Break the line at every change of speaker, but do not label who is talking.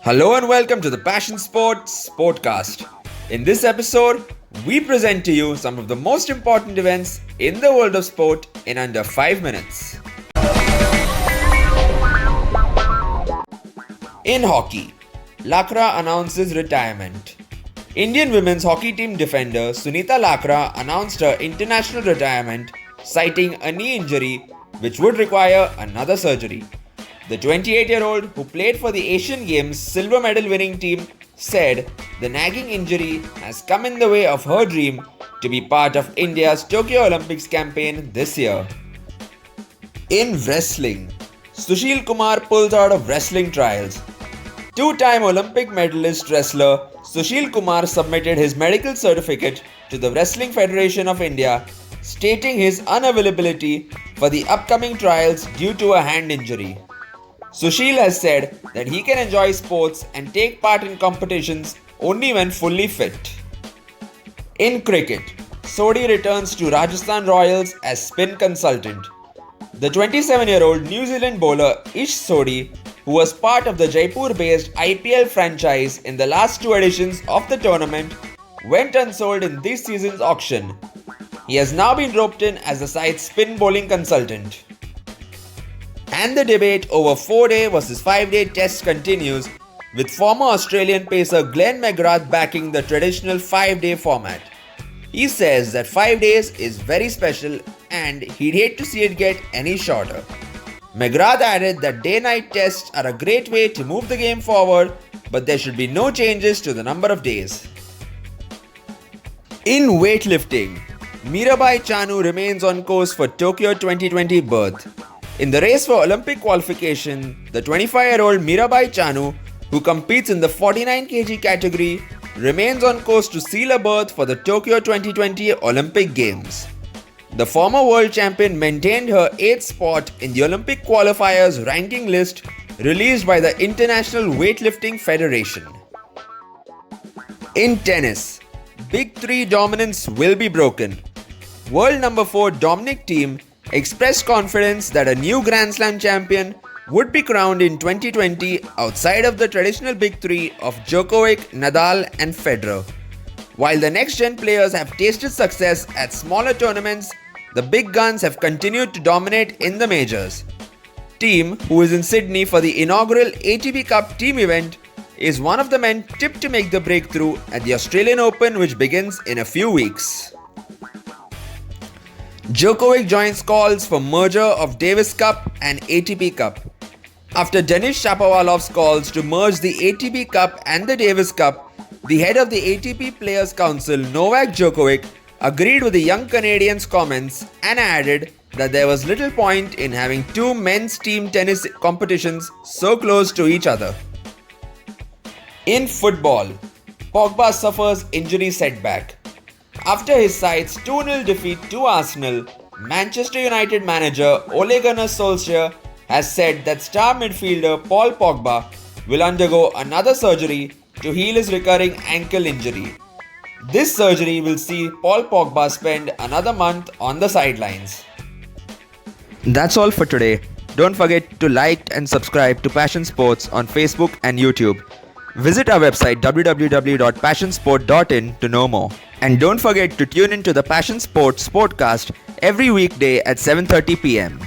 Hello and welcome to the Passion Sports SportCast. In this episode, we present to you some of the most important events in the world of sport in under 5 minutes. In hockey, Lakra announces retirement. Indian women's hockey team defender Sunita Lakra announced her international retirement, citing a knee injury which would require another surgery. The 28-year-old, who played for the Asian Games silver medal winning team, said the nagging injury has come in the way of her dream to be part of India's Tokyo Olympics campaign this year. In wrestling, Sushil pulls out of wrestling trials. Two-time Olympic medalist wrestler Sushil submitted his medical certificate to the Wrestling Federation of India, stating his unavailability for the upcoming trials due to a hand injury. Sushil has said that he can enjoy sports and take part in competitions only when fully fit. In cricket, Sodhi returns to Rajasthan Royals as spin consultant. The 27-year-old New Zealand bowler Ish Sodhi, who was part of the Jaipur-based IPL franchise in the last two editions of the tournament, went unsold in this season's auction. He has now been roped in as the side's spin bowling consultant. And the debate over 4-day versus 5-day tests continues, with former Australian pacer Glenn McGrath backing the traditional 5-day format. He says that 5 days is very special and he'd hate to see it get any shorter. McGrath added that day-night tests are a great way to move the game forward, but there should be no changes to the number of days. In weightlifting, Mirabai Chan remains on course for Tokyo 2020 berth. In the race for Olympic qualification, the 25-year-old Mirabai Chan, who competes in the 49 kg category, remains on course to seal a berth for the Tokyo 2020 Olympic Games. The former world champion maintained her 8th spot in the Olympic qualifiers ranking list released by the International Weightlifting Federation. In tennis, Big Three dominance will be broken. World number 4 Dominic Thiem expressed confidence that a new Grand Slam champion would be crowned in 2020 outside of the traditional Big Three of Djokovic, Nadal and Federer. While the next-gen players have tasted success at smaller tournaments, the big guns have continued to dominate in the majors. Thiem, who is in Sydney for the inaugural ATP Cup team event, is one of the men tipped to make the breakthrough at the Australian Open, which begins in a few weeks. Djokovic joins calls for merger of Davis Cup and ATP Cup. After Denis Shapovalov's calls to merge the ATP Cup and the Davis Cup, the head of the ATP Players Council, Novak Djokovic, agreed with the young Canadian's comments and added that there was little point in having two men's team tennis competitions so close to each other. In football, Pogba suffers injury setback. After his side's 2-0 defeat to Arsenal, Manchester United manager Ole Gunnar Solskjaer has said that star midfielder Paul Pogba will undergo another surgery to heal his recurring ankle injury. This surgery will see Paul Pogba spend another month on the sidelines. That's all for today. Don't forget to like and subscribe to Passion Sports on Facebook and YouTube. Visit our website www.passionsport.in to know more. And don't forget to tune in to the Passion Sports SportCast every weekday at 7:30 p.m.